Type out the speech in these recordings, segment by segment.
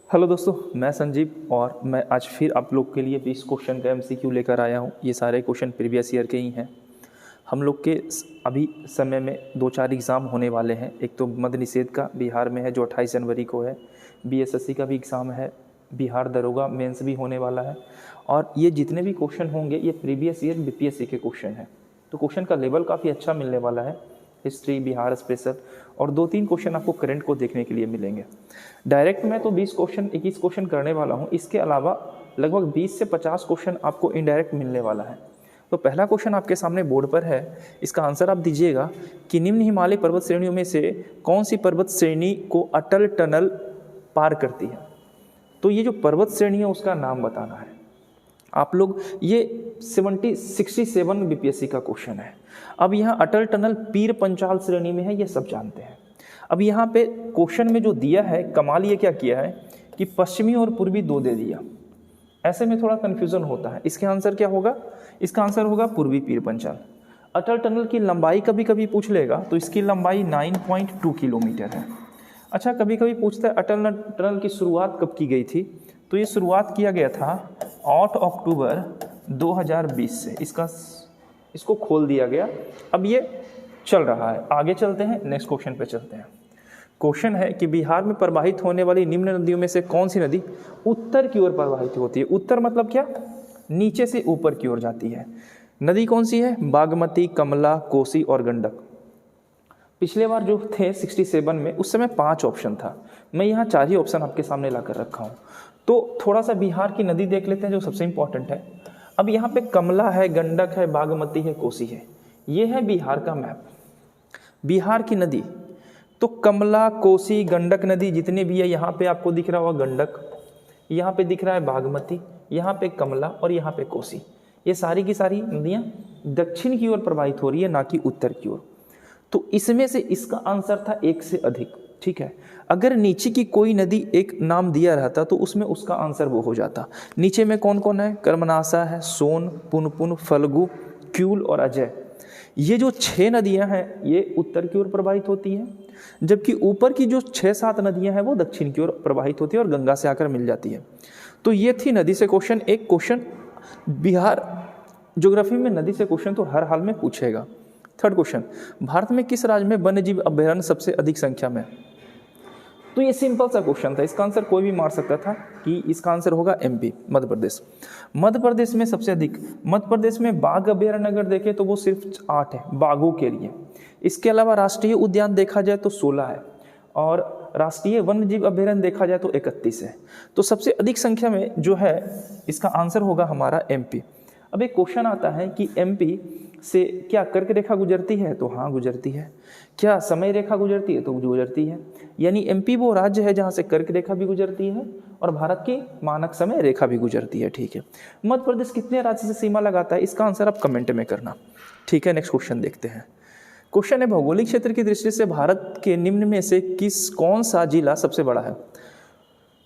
Hello दोस्तों, मैं संजीव और मैं आज फिर आप लोग के लिए 20 क्वेश्चन का एमसीक्यू लेकर आया हूँ। ये सारे क्वेश्चन प्रीवियस ईयर के ही हैं। हम लोग के अभी समय में 2-4 एग्ज़ाम होने वाले हैं। एक तो मद्य निषेध का बिहार में है जो 28 जनवरी को है। बीएसएससी का भी एग्ज़ाम है, बिहार दरोगा मेंस भी होने वाला है। और ये जितने भी क्वेश्चन होंगे ये प्रीवियस ईयर बीपीएससी के क्वेश्चन हैं। तो क्वेश्चन का लेवल काफ़ी अच्छा मिलने वाला है। हिस्ट्री, बिहार स्पेशल और 2-3 क्वेश्चन आपको करंट को देखने के लिए मिलेंगे। डायरेक्ट मैं तो 21 क्वेश्चन करने वाला हूँ। इसके अलावा लगभग 20 से 50 क्वेश्चन आपको इनडायरेक्ट मिलने वाला है। तो पहला क्वेश्चन आपके सामने बोर्ड पर है। इसका आंसर आप दीजिएगा कि निम्न हिमालय पर्वत श्रेणियों में से कौन सी पर्वत श्रेणी को अटल टनल पार करती है। तो ये जो पर्वत श्रेणी है उसका नाम बताना है आप लोग। ये 67 बीपीएससी का क्वेश्चन है। अब यहाँ अटल टनल पीर पंचाल श्रेणी में है, ये सब जानते हैं। अब यहाँ पे क्वेश्चन में जो दिया है, कमाल ये क्या किया है कि पश्चिमी और पूर्वी दो दे दिया। ऐसे में थोड़ा कन्फ्यूजन होता है। इसके आंसर क्या होगा? इसका आंसर होगा पूर्वी पीर पंचाल। अटल टनल की लंबाई कभी कभी पूछ लेगा तो इसकी लंबाई 9.2 किलोमीटर है। अच्छा, कभी कभी पूछता है अटल टनल की शुरुआत कब की गई थी। तो ये शुरुआत किया गया था 8 अक्टूबर 2020 से। इसको खोल दिया गया। अब ये चल रहा है। आगे चलते हैं, नेक्स्ट क्वेश्चन पे चलते हैं। क्वेश्चन है कि बिहार में प्रवाहित होने वाली निम्न नदियों में से कौन सी नदी उत्तर की ओर प्रवाहित होती है। उत्तर मतलब क्या? नीचे से ऊपर की ओर जाती है। नदी कौन सी है? बागमती, कमला, कोसी और गंडक। पिछले बार जो थे 67 में, उस समय 5 ऑप्शन था। मैं यहाँ 4 ही ऑप्शन आपके सामने ला कर रखा हूँ। तो थोड़ा सा बिहार की नदी देख लेते हैं जो सबसे इंपॉर्टेंट है। अब यहाँ पे कमला है, गंडक है, बागमती है, कोसी है। ये है बिहार का मैप। बिहार की नदी तो कमला, कोसी, गंडक नदी जितने भी है, यहाँ पे आपको दिख रहा होगा गंडक, यहाँ पे दिख रहा है बागमती, यहाँ पे कमला और यहाँ पे कोसी। ये सारी की सारी नदियाँ दक्षिण की ओर प्रवाहित हो रही है, ना कि उत्तर की ओर। तो इसमें से इसका आंसर था 1 से अधिक। ठीक है, अगर नीचे की कोई नदी एक नाम दिया रहता तो उसमें उसका आंसर वो हो जाता। नीचे में कौन कौन है? कर्मनाशा है, सोन, पुनपुन, फल्गु, क्यूल और अजय। ये जो 6 नदियां हैं ये उत्तर की ओर प्रवाहित होती हैं, जबकि ऊपर की जो 6-7 नदियां हैं वो दक्षिण की ओर प्रवाहित होती है और गंगा से आकर मिल जाती है। तो ये थी नदी से क्वेश्चन। एक क्वेश्चन बिहार ज्योग्राफी में नदी से क्वेश्चन तो हर हाल में पूछेगा। थर्ड क्वेश्चन, भारत में किस राज्य में वन्यजीव अभयारण्य सबसे अधिक संख्या में? तो ये सिंपल सा क्वेश्चन था। इसका आंसर कोई भी मार सकता था कि इसका आंसर होगा एमपी, मध्य प्रदेश। मध्य प्रदेश में सबसे अधिक, मध्य प्रदेश में बाघ अभयारण्य अगर देखें तो वो सिर्फ 8 है बाघों के लिए। इसके अलावा राष्ट्रीय उद्यान देखा जाए तो 16 है और राष्ट्रीय वन्यजीव अभयारण्य देखा जाए तो 31 है। तो सबसे अधिक संख्या में जो है इसका आंसर होगा हमारा एमपी। अब एक क्वेश्चन आता है कि एमपी से क्या कर्क रेखा गुजरती है? तो हाँ, गुजरती है। क्या समय रेखा गुजरती है? तो गुजरती है। यानी एमपी वो राज्य है जहाँ से कर्क रेखा भी गुजरती है और भारत की मानक समय रेखा भी गुजरती है। ठीक है, मध्य प्रदेश कितने राज्य से सीमा लगाता है? इसका आंसर आप कमेंट में करना। ठीक है, नेक्स्ट क्वेश्चन देखते हैं। क्वेश्चन है भौगोलिक क्षेत्र की दृष्टि से भारत के निम्न में से कौन सा जिला सबसे बड़ा है?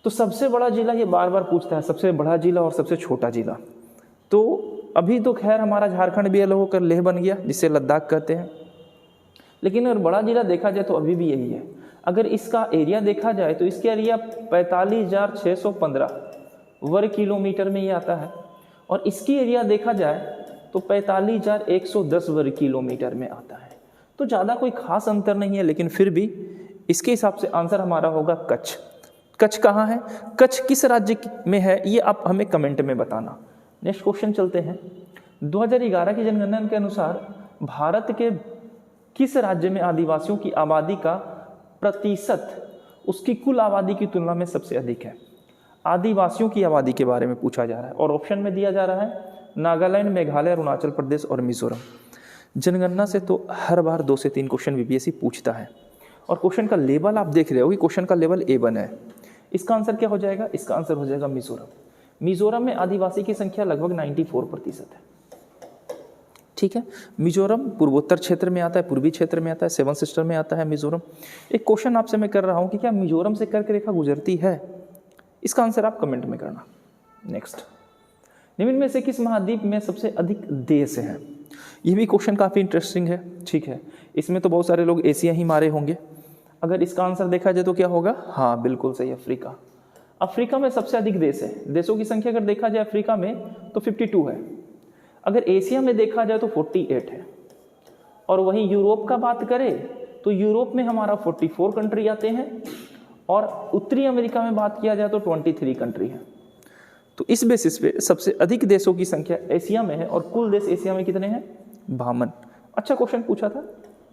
तो सबसे बड़ा जिला ये बार बार पूछता है, सबसे बड़ा जिला और सबसे छोटा जिला। तो अभी तो खैर हमारा झारखंड भी अलग होकर लेह बन गया, जिसे लद्दाख कहते हैं। लेकिन अगर बड़ा जिला देखा जाए तो अभी भी यही है। अगर इसका एरिया देखा जाए तो इसका एरिया 45,615 वर्ग किलोमीटर में ये आता है और इसकी एरिया देखा जाए तो 45,110 वर्ग किलोमीटर में आता है। तो ज़्यादा कोई खास अंतर नहीं है, लेकिन फिर भी इसके हिसाब से आंसर हमारा होगा कच्छ। कच्छ कहाँ है? कच्छ किस राज्य में है ये आप हमें कमेंट में बताना। नेक्स्ट क्वेश्चन चलते हैं। 2011 की जनगणना के अनुसार भारत के किस राज्य में आदिवासियों की आबादी का प्रतिशत उसकी कुल आबादी की तुलना में सबसे अधिक है? आदिवासियों की आबादी के बारे में पूछा जा रहा है और ऑप्शन में दिया जा रहा है नागालैंड, मेघालय, अरुणाचल प्रदेश और मिजोरम। जनगणना से तो हर बार 2 से 3 क्वेश्चन बीपीएससी पूछता है और क्वेश्चन का लेवल आप देख रहे हो कि क्वेश्चन का लेवल A1 है। इसका आंसर क्या हो जाएगा? इसका आंसर हो जाएगा मिजोरम। मिजोरम में आदिवासी की संख्या लगभग 94% है। ठीक है, मिजोरम पूर्वोत्तर क्षेत्र में आता है, पूर्वी क्षेत्र में आता है, 7 सिस्टर में आता है मिजोरम। एक क्वेश्चन आपसे मैं कर रहा हूं कि क्या मिजोरम से कर्क रेखा गुजरती है? इसका आंसर आप कमेंट में करना। नेक्स्ट, निम्न में से किस महाद्वीप में सबसे अधिक देश हैं? ये भी क्वेश्चन काफ़ी इंटरेस्टिंग है। ठीक है, इसमें तो बहुत सारे लोग एशिया ही मारे होंगे। अगर इसका आंसर देखा जाए तो क्या होगा? हाँ, बिल्कुल सही, अफ्रीका। अफ्रीका में सबसे अधिक देश है, देशों की संख्या अगर देखा जाए अफ्रीका में तो 52 है। अगर एशिया में देखा जाए तो 48 है। और वहीं यूरोप का बात करें तो यूरोप में हमारा 44 कंट्री आते हैं और उत्तरी अमेरिका में बात किया जाए तो 23 कंट्री है। तो इस बेसिस पे सबसे अधिक देशों की संख्या एशिया में है और कुल देश एशिया में कितने हैं? 52। अच्छा क्वेश्चन पूछा था।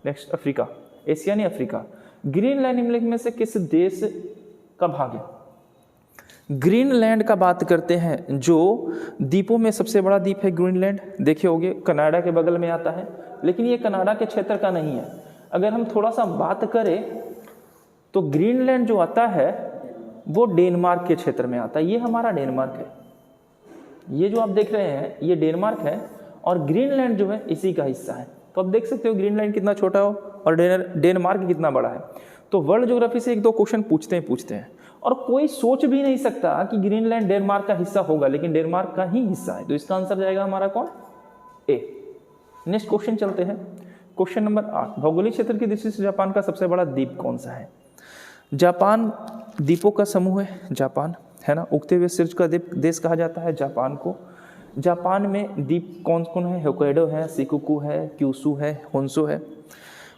नेक्स्ट, अफ्रीका, एशिया नहीं अफ्रीका। ग्रीनलैंड निम्नलिखित में से किस देश का भाग है? ग्रीनलैंड का बात करते हैं, जो द्वीपों में सबसे बड़ा द्वीप है ग्रीनलैंड। देखे होंगे कनाडा के बगल में आता है, लेकिन ये कनाडा के क्षेत्र का नहीं है। अगर हम थोड़ा सा बात करें तो ग्रीनलैंड जो आता है वो डेनमार्क के क्षेत्र में आता है। ये हमारा डेनमार्क है, ये जो आप देख रहे हैं ये डेनमार्क है और ग्रीनलैंड जो है इसी का हिस्सा है। तो आप देख सकते हो ग्रीनलैंड कितना छोटा हो और डेनमार्क कितना बड़ा है। तो वर्ल्ड ज्योग्राफी से एक दो क्वेश्चन पूछते हैं और कोई सोच भी नहीं सकता कि ग्रीनलैंड डेनमार्क का हिस्सा होगा, लेकिन डेनमार्क का ही हिस्सा है। तो इसका आंसर जाएगा हमारा कौन? ए। नेक्स्ट क्वेश्चन चलते हैं, क्वेश्चन नंबर 8। भौगोलिक क्षेत्र की दृष्टि से जापान का सबसे बड़ा द्वीप कौन सा है? जापान द्वीपों का समूह है, जापान है ना, उगते हुए सूरज का देश कहा जाता है जापान को। जापान में द्वीप कौन कौन है? होक्काइडो है, शिकोकू है, क्यूशू है, होन्शु है।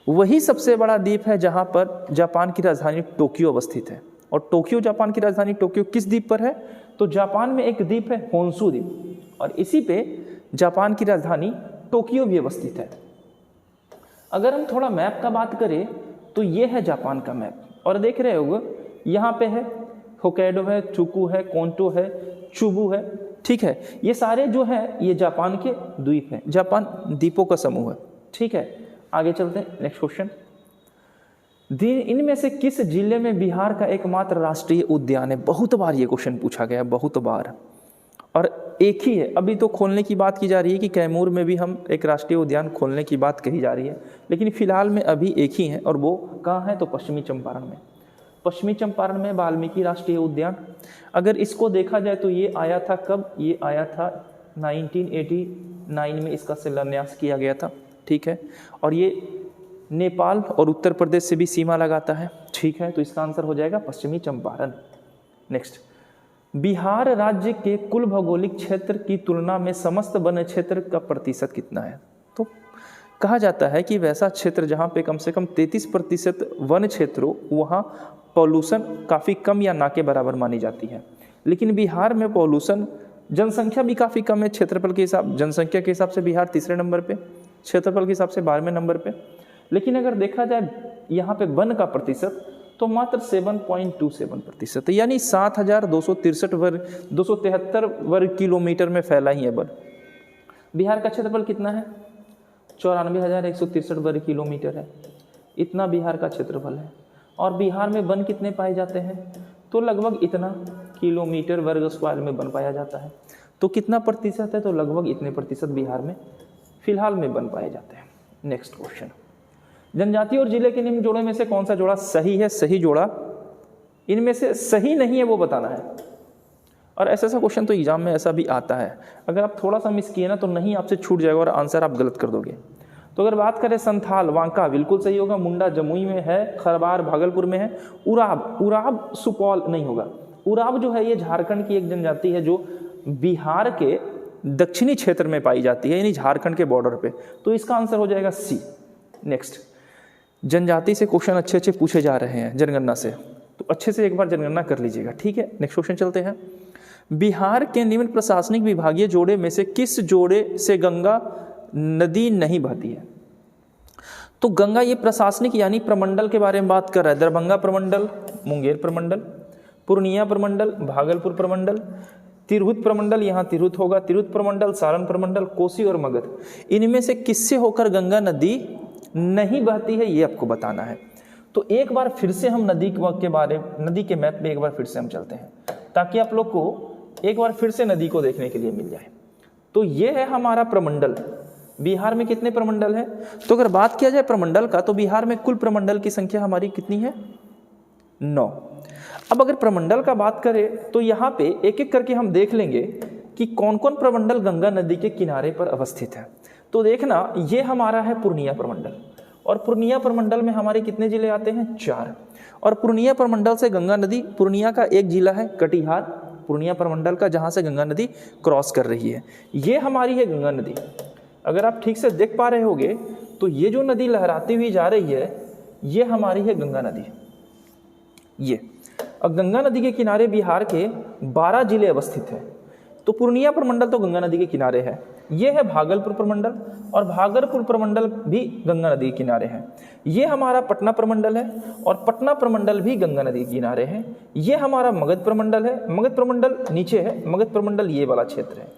वही सबसे बड़ा द्वीप है जहां पर जापान की राजधानी टोक्यो अवस्थित है। और टोक्यो, जापान की राजधानी टोक्यो किस द्वीप पर है? तो जापान में एक द्वीप है होन्शु द्वीप और इसी पे जापान की राजधानी टोक्यो भी अवस्थित है। अगर हम थोड़ा मैप का बात करें तो ये है जापान का मैप और देख रहे होगे यहाँ पे है होक्काइडो है, चुकू है, कोंटो है, चुबू है, ठीक है। ये सारे जो है ये जापान के द्वीप हैं, जापान द्वीपों का समूह है, ठीक है। आगे चलते हैं, नेक्स्ट क्वेश्चन। इनमें से किस जिले में बिहार का एकमात्र राष्ट्रीय उद्यान है? बहुत बार ये क्वेश्चन पूछा गया, बहुत बार, और एक ही है। अभी तो खोलने की बात की जा रही है कि कैमूर में भी हम एक राष्ट्रीय उद्यान खोलने की बात कही जा रही है, लेकिन फिलहाल में अभी एक ही है और वो कहाँ है? तो पश्चिमी चंपारण में। पश्चिमी चंपारण में वाल्मीकि राष्ट्रीय उद्यान। अगर इसको देखा जाए तो ये आया था कब? ये आया था 1989 में, इसका शिलान्यास किया गया था, ठीक है। और ये नेपाल और उत्तर प्रदेश से भी सीमा लगाता है, ठीक है। तो इसका आंसर हो जाएगा पश्चिमी चंपारण। नेक्स्ट, बिहार राज्य के कुल भौगोलिक क्षेत्र की तुलना में समस्त वन क्षेत्र का प्रतिशत कितना है? तो कहा जाता है कि वैसा क्षेत्र जहाँ पे कम से कम 33% वन क्षेत्र हो, वहाँ पॉल्यूशन काफ़ी कम या ना के बराबर मानी जाती है। लेकिन बिहार में पॉल्यूशन, जनसंख्या भी काफ़ी कम है, क्षेत्रफल के हिसाब, जनसंख्या के हिसाब से बिहार तीसरे नंबर पे, क्षेत्रफल के हिसाब से 12वें नंबर पे। लेकिन अगर देखा जाए यहाँ पे वन का प्रतिशत तो मात्र 7.27%, यानी 7,273 वर्ग किलोमीटर में फैला ही है वन। बिहार का क्षेत्रफल कितना है? 94,163 वर्ग किलोमीटर है, इतना बिहार का क्षेत्रफल है। और बिहार में वन कितने पाए जाते हैं? तो लगभग इतना किलोमीटर वर्ग स्क्वायर में वन पाया जाता है। तो कितना प्रतिशत है? तो लगभग इतने प्रतिशत बिहार में फिलहाल में वन पाए जाते हैं। नेक्स्ट क्वेश्चन, जनजाति और जिले के निम्न जोड़ों में से कौन सा जोड़ा सही है? सही जोड़ा इनमें से सही नहीं है वो बताना है। और ऐसा क्वेश्चन तो एग्जाम में ऐसा भी आता है, अगर आप थोड़ा सा मिस किए ना तो नहीं आपसे छूट जाएगा और आंसर आप गलत कर दोगे। तो अगर बात करें संथाल बांका बिल्कुल सही होगा, मुंडा जमुई में है, खरबार भागलपुर में है, उराव सुपौल नहीं होगा। उराव जो है ये झारखंड की एक जनजाति है जो बिहार के दक्षिणी क्षेत्र में पाई जाती है, यानी झारखंड के बॉर्डर पे। तो इसका आंसर हो जाएगा सी। नेक्स्ट, जनजाति से क्वेश्चन अच्छे पूछे जा रहे हैं जनगणना से, तो अच्छे से एक बार जनगणना कर लीजिएगा, ठीक है। नेक्स्ट क्वेश्चन चलते हैं। बिहार के निम्न प्रशासनिक विभागीय जोड़े में से किस जोड़े से गंगा नदी नहीं बहती है? तो गंगा ये प्रशासनिक यानी प्रमंडल के बारे में बात कर रहा है। दरभंगा प्रमंडल, मुंगेर प्रमंडल, पूर्णिया प्रमंडल, भागलपुर प्रमंडल, तिरहुत प्रमंडल, यहाँ तिरहुत होगा, तिरहुत प्रमंडल, सारण प्रमंडल, कोसी और मगध। इनमें से किससे होकर गंगा नदी नहीं बहती है ये आपको बताना है। तो एक बार फिर से हम नदी के मैप में एक बार फिर से हम चलते हैं ताकि आप लोग को एक बार फिर से नदी को देखने के लिए मिल जाए। तो ये है हमारा प्रमंडल। बिहार में कितने प्रमंडल है? तो अगर बात किया जाए प्रमंडल का तो बिहार में कुल प्रमंडल की संख्या हमारी कितनी है? 9। अब अगर प्रमंडल का बात करें तो यहाँ पे एक एक करके हम देख लेंगे कि कौन कौन प्रमंडल गंगा नदी के किनारे पर अवस्थित है। तो देखना, ये हमारा है पूर्णिया प्रमंडल और पूर्णिया प्रमंडल में हमारे कितने जिले आते हैं? 4। और पूर्णिया प्रमंडल से गंगा नदी, पूर्णिया का एक जिला है कटिहार पूर्णिया प्रमंडल का, जहाँ से गंगा नदी क्रॉस कर रही है। ये हमारी है गंगा नदी। अगर आप ठीक से देख पा रहे होगे तो ये जो नदी लहराती हुई जा रही है ये हमारी है गंगा नदी। ये और गंगा नदी के किनारे बिहार के 12 जिले अवस्थित हैं। तो पूर्णिया प्रमंडल तो गंगा नदी के किनारे है। ये है भागलपुर प्रमंडल और भागलपुर प्रमंडल भी गंगा नदी के किनारे है। ये हमारा पटना प्रमंडल है और पटना प्रमंडल भी गंगा नदी के किनारे है। ये हमारा मगध प्रमंडल है, मगध प्रमंडल नीचे है, मगध प्रमंडल ये वाला क्षेत्र है।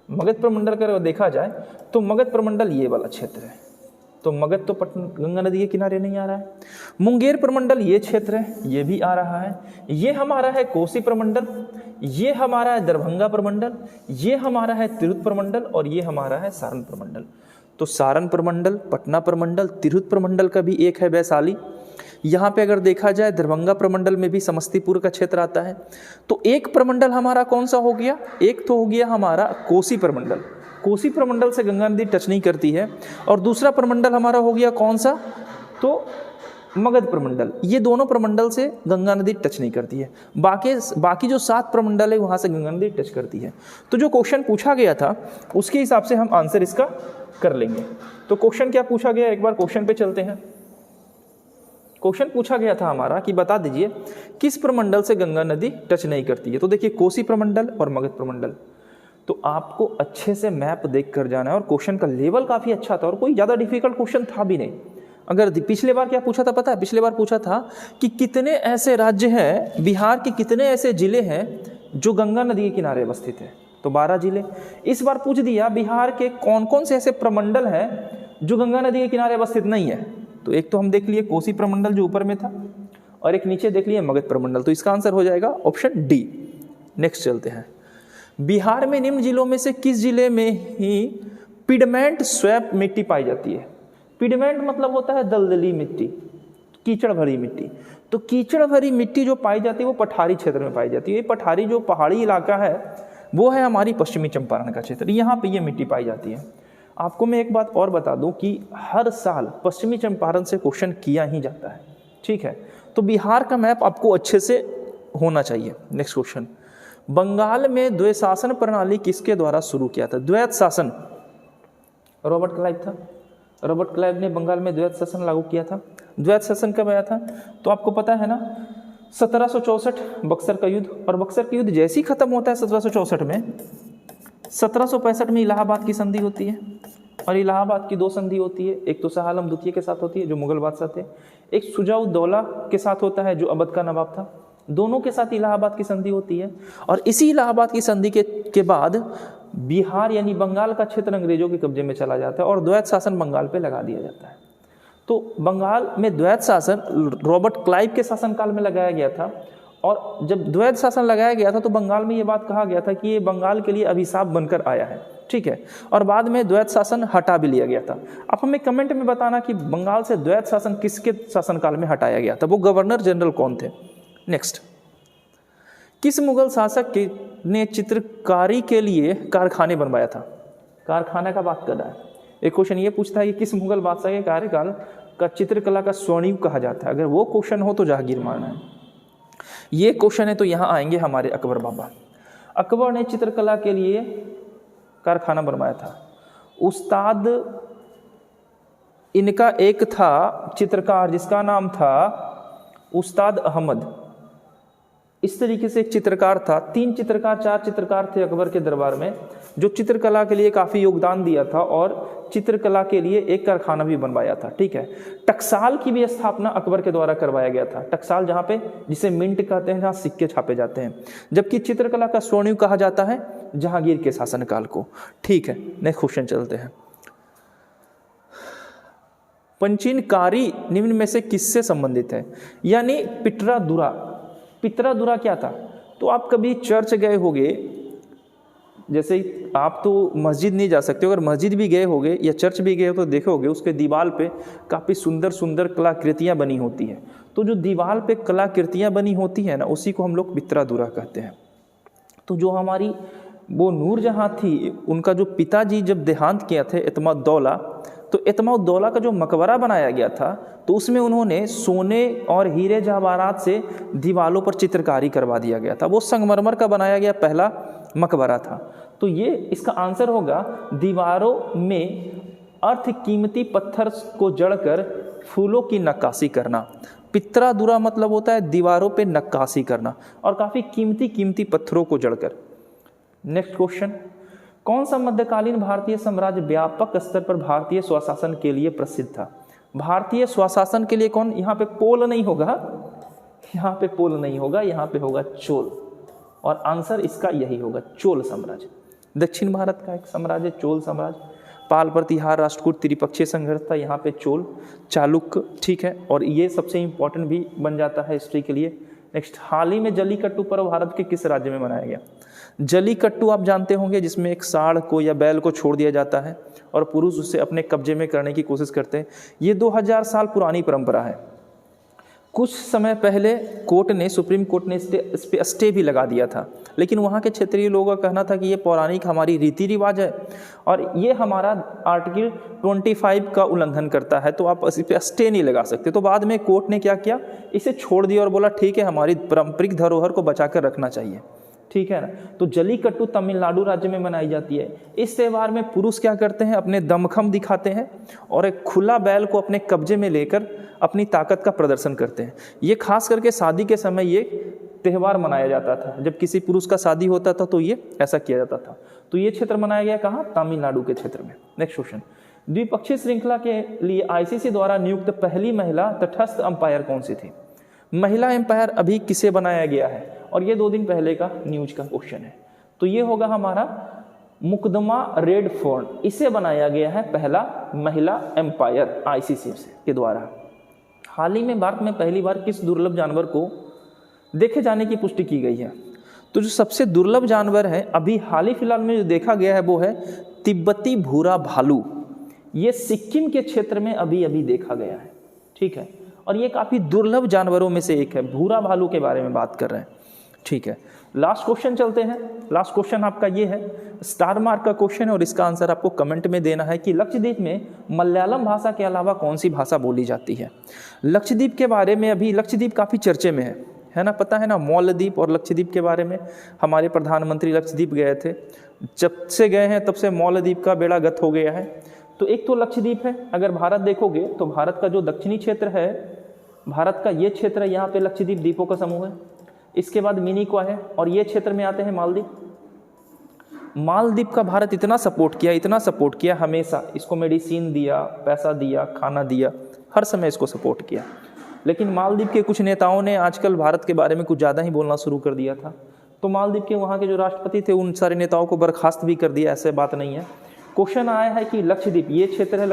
मगध प्रमंडल का अगर देखा जाए तो मगध प्रमंडल ये वाला क्षेत्र है। तो मगध तो गंगा नदी के किनारे नहीं आ रहा है। मुंगेर प्रमंडल ये क्षेत्र है, ये भी आ रहा है। ये हमारा है कोसी प्रमंडल, ये हमारा है दरभंगा प्रमंडल, ये हमारा है तिरहुत प्रमंडल और ये हमारा है सारण प्रमंडल। तो सारण प्रमंडल, पटना प्रमंडल, तिरहुत प्रमंडल का भी एक है वैशाली। यहाँ पे अगर देखा जाए दरभंगा प्रमंडल में भी समस्तीपुर का क्षेत्र आता है। तो एक प्रमंडल हमारा कौन सा हो गया? एक तो हो गया हमारा कोसी प्रमंडल, कोसी प्रमंडल से गंगा नदी टच नहीं करती है। और दूसरा प्रमंडल हमारा हो गया कौन सा? तो मगध प्रमंडल। ये दोनों प्रमंडल से गंगा नदी टच नहीं करती है। बाकी जो 7 प्रमंडल है वहाँ से गंगा नदी टच करती है। तो जो क्वेश्चन पूछा गया था उसके हिसाब से हम आंसर इसका कर लेंगे। तो क्वेश्चन क्या पूछा गया, एक बार क्वेश्चन पे चलते हैं। क्वेश्चन पूछा गया था हमारा कि बता दीजिए किस प्रमंडल से गंगा नदी टच नहीं करती है। तो देखिए कोसी प्रमंडल और मगध प्रमंडल। तो आपको अच्छे से मैप देख कर जाना है और क्वेश्चन का लेवल काफ़ी अच्छा था और कोई ज़्यादा डिफिकल्ट क्वेश्चन था भी नहीं। अगर पिछले बार क्या पूछा था पता है? पिछले बार पूछा था कि कितने ऐसे राज्य हैं, बिहार के कितने ऐसे जिले हैं जो गंगा नदी के किनारे अवस्थित है। तो 12 जिले। इस बार पूछ दिया बिहार के कौन कौन से ऐसे प्रमंडल हैं जो गंगा नदी के किनारे अवस्थित नहीं है। तो एक तो हम देख लिए कोसी प्रमंडल जो ऊपर में था और एक नीचे देख लिए मगध प्रमंडल। तो इसका आंसर हो जाएगा ऑप्शन डी। नेक्स्ट चलते हैं। बिहार में निम्न जिलों में से किस जिले में ही पिडमेंट स्वैप मिट्टी पाई जाती है? पिडमेंट मतलब होता है दलदली मिट्टी, कीचड़ भरी मिट्टी। तो कीचड़ भरी मिट्टी जो पाई जाती है वो पठारी क्षेत्र में पाई जाती है। ये पठारी जो पहाड़ी इलाका है वो है हमारी पश्चिमी चंपारण का क्षेत्र, यहाँ पे ये मिट्टी पाई जाती है। आपको मैं एक बात और बता दूं कि हर साल पश्चिमी चंपारण से क्वेश्चन किया ही जाता है, ठीक है। तो बिहार का मैप आपको अच्छे से होना चाहिए। नेक्स्ट क्वेश्चन, बंगाल में द्वैत शासन प्रणाली किसके द्वारा शुरू किया था? द्वैत शासन रॉबर्ट क्लाइव था। रॉबर्ट क्लाइव ने बंगाल में द्वैत शासन लागू किया था। द्वैत शासन कब आया था? तो आपको पता है ना, 1764 बक्सर का युद्ध। और बक्सर का युद्ध जैसे ही खत्म होता है 1764 में, 1765 में इलाहाबाद की संधि होती है। और इलाहाबाद की 2 संधि होती है, एक तो शाह आलम द्वितीय के साथ होती है जो मुगल बादशाह थे, एक शुजा-उद-दौला के साथ होता है जो अवध का नवाब था। दोनों के साथ इलाहाबाद की संधि होती है। और इसी इलाहाबाद की संधि के बाद बिहार यानी बंगाल का क्षेत्र अंग्रेजों के कब्जे में चला जाता है और द्वैत शासन बंगाल पे लगा दिया जाता है। तो बंगाल में द्वैत शासन रॉबर्ट क्लाइव के शासनकाल में लगाया गया था। और जब द्वैत शासन लगाया गया था तो बंगाल में ये बात कहा गया था कि ये बंगाल के लिए अभिशाप बनकर आया है, ठीक है। और बाद में द्वैत शासन हटा भी लिया गया था। आप हमें कमेंट में बताना कि बंगाल से द्वैत शासन किसके शासनकाल में हटाया गया था, वो गवर्नर जनरल कौन थे। नेक्स्ट, किस मुगल शासक ने चित्रकारी के लिए कारखाने बनवाया था? कारखाना का बात कर रहा है। एक क्वेश्चन ये पूछता है कि किस मुगल बादशाह के कार्यकाल का चित्रकला का स्वर्णयुग कहा जाता है। अगर वो क्वेश्चन हो तो जहांगीर मारना है। ये क्वेश्चन है तो यहाँ आएंगे हमारे अकबर बाबा। अकबर ने चित्रकला के लिए कारखाना बनवाया था। उस्ताद इनका एक था चित्रकार जिसका नाम था उस्ताद अहमद। इस तरीके से एक चित्रकार था। 3 चित्रकार 4 चित्रकार थे अकबर के दरबार में जो चित्रकला के लिए काफ़ी योगदान दिया था और चित्रकला के लिए एक कारखाना भी बनवाया था, ठीक है। टकसाल की भी स्थापना अकबर के द्वारा करवाया गया था। टकसाल जहाँ पे जिसे मिंट कहते हैं, जहाँ सिक्के छापे जाते हैं। जबकि चित्रकला का स्वर्णयुग कहा जाता है जहांगीर के शासनकाल को, ठीक है। नेक्स्ट क्वेश्चन चलते हैं। पंचीनकारी निम्न में से किससे संबंधित है? यानी पिटरादुरा। पिटरादुरा क्या था? तो आप कभी चर्च गए होगे, जैसे आप तो मस्जिद नहीं जा सकते, अगर मस्जिद भी गए होगे या चर्च भी गए हो तो देखे होगे उसके दीवार पे काफ़ी सुंदर सुंदर कलाकृतियाँ बनी होती हैं। तो जो दीवार पे कलाकृतियाँ बनी होती हैं ना, उसी को हम लोग पिटरादुरा कहते हैं। तो जो हमारी वो नूरजहाँ थी, उनका जो पिताजी जब देहांत किया थे इतमादुद्दौला, तो एतमाउद्दौला का जो मकबरा बनाया गया था तो उसमें उन्होंने सोने और हीरे जवाहरात से दीवारों पर चित्रकारी करवा दिया गया था। वो संगमरमर का बनाया गया पहला मकबरा था। तो ये इसका आंसर होगा दीवारों में अर्थ कीमती पत्थर को जड़कर फूलों की नक्काशी करना। पित्रा-दुरा मतलब होता है दीवारों पे नक्काशी करना और काफ़ी कीमती पत्थरों को जड़कर। नेक्स्ट क्वेश्चन, कौन सा मध्यकालीन भारतीय साम्राज्य व्यापक स्तर पर भारतीय स्वशासन के लिए प्रसिद्ध था? भारतीय स्वशासन के लिए कौन? यहाँ पे पोल नहीं होगा, यहाँ पे पोल नहीं होगा, यहाँ पे होगा चोल, और आंसर इसका यही होगा, चोल साम्राज्य। दक्षिण भारत का एक साम्राज्य चोल साम्राज्य। पाल, प्रतिहार, राष्ट्रकूट, त्रिपक्षीय संघर्ष था, यहाँ पे चोल, चालुक्य, ठीक है, और ये सबसे इंपॉर्टेंट भी बन जाता है हिस्ट्री के लिए। नेक्स्ट, हाल ही में जलीकट्टू पर्व भारत के किस राज्य में मनाया गया? जलीकट्टू आप जानते होंगे, जिसमें एक सांड को या बैल को छोड़ दिया जाता है और पुरुष उसे अपने कब्जे में करने की कोशिश करते हैं। ये 2000 साल पुरानी परंपरा है। कुछ समय पहले सुप्रीम कोर्ट ने इस पे स्टे भी लगा दिया था, लेकिन वहाँ के क्षेत्रीय लोगों का कहना था कि ये पौराणिक हमारी रीति रिवाज है और ये हमारा आर्टिकल 25 का उल्लंघन करता है, तो आप इस पे स्टे नहीं लगा सकते। तो बाद में कोर्ट ने क्या किया, इसे छोड़ दिया और बोला ठीक है, हमारी पारंपरिक धरोहर को बचा कर रखना चाहिए, ठीक है ना। तो जलीकट्टू तमिलनाडु राज्य में मनाई जाती है। इस त्यौहार में पुरुष क्या करते हैं, अपने दमखम दिखाते हैं और एक खुला बैल को अपने कब्जे में लेकर अपनी ताकत का प्रदर्शन करते हैं। ये खास करके शादी के समय ये त्यौहार मनाया जाता था। जब किसी पुरुष का शादी होता था तो ये ऐसा किया जाता था। तो ये क्षेत्र मनाया गया कहाँ? तमिलनाडु के क्षेत्र में। नेक्स्ट क्वेश्चन, द्विपक्षीय श्रृंखला के लिए आईसीसी द्वारा नियुक्त पहली महिला तटस्थ अंपायर कौन सी थी? महिला एम्पायर अभी किसे बनाया गया है? और ये 2 दिन पहले का न्यूज का क्वेश्चन है। तो ये होगा हमारा मुकदमा रेडफोर्ड, इसे बनाया गया है पहला महिला एम्पायर आईसीसी के द्वारा। हाल ही में भारत में पहली बार किस दुर्लभ जानवर को देखे जाने की पुष्टि की गई है? तो जो सबसे दुर्लभ जानवर है अभी हाल ही फिलहाल में जो देखा गया है वो है तिब्बती भूरा भालू। ये सिक्किम के क्षेत्र में अभी देखा गया है, ठीक है, और ये काफ़ी दुर्लभ जानवरों में से एक है। भूरा भालू के बारे में बात कर रहे हैं, ठीक है। लास्ट क्वेश्चन चलते हैं। लास्ट क्वेश्चन आपका ये है, स्टार मार्क का क्वेश्चन है और इसका आंसर आपको कमेंट में देना है कि लक्षद्वीप में मलयालम भाषा के अलावा कौन सी भाषा बोली जाती है? लक्षद्वीप के बारे में अभी लक्षद्वीप काफ़ी चर्चे में है ना, पता है ना, मौलद्वीप और लक्षद्वीप के बारे में हमारे प्रधानमंत्री लक्षद्वीप गए थे। जब से गए हैं तब से मौलद्वीप का बेड़ा गर्क हो गया है। तो एक तो लक्षद्वीप है, अगर भारत देखोगे तो भारत का जो दक्षिणी क्षेत्र है, भारत का ये क्षेत्र है, यहाँ पे लक्षद्वीप द्वीपों का समूह है। इसके बाद मिनिकॉय है और ये क्षेत्र में आते हैं मालदीव। मालदीव का भारत इतना सपोर्ट किया हमेशा, इसको मेडिसिन दिया, पैसा दिया, खाना दिया, हर समय इसको सपोर्ट किया। लेकिन मालदीव के कुछ नेताओं ने आजकल भारत के बारे में कुछ ज़्यादा ही बोलना शुरू कर दिया था, तो मालदीव के वहाँ के जो राष्ट्रपति थे उन सारे नेताओं को बर्खास्त भी कर दिया। ऐसे बात नहीं है। क्वेश्चन आया है कि लक्षद्वीप, ये क्षेत्र है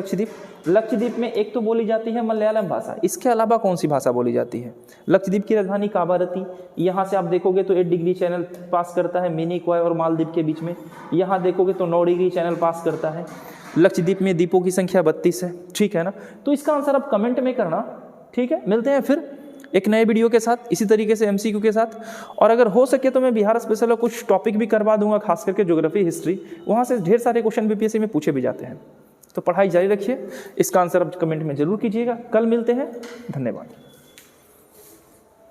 लक्षद्वीप में एक तो बोली जाती है मलयालम भाषा, इसके अलावा कौन सी भाषा बोली जाती है? लक्षद्वीप की राजधानी कावारती, यहाँ से आप देखोगे तो 8 डिग्री चैनल पास करता है मिनिकॉय और मालदीव के बीच में। यहाँ देखोगे तो 9 डिग्री चैनल पास करता है। लक्षद्वीप में द्वीपों की संख्या 32 है, ठीक है ना। तो इसका आंसर आप कमेंट में करना, ठीक है। मिलते हैं फिर एक नए वीडियो के साथ, इसी तरीके से MCQ के साथ, और अगर हो सके तो मैं बिहार स्पेशल का कुछ टॉपिक भी करवा दूंगा, खास करके ज्योग्राफी, हिस्ट्री, वहाँ से ढेर सारे क्वेश्चन BPSC में पूछे भी जाते हैं। तो पढ़ाई जारी रखिए, इसका आंसर आप कमेंट में जरूर कीजिएगा। कल मिलते हैं, धन्यवाद।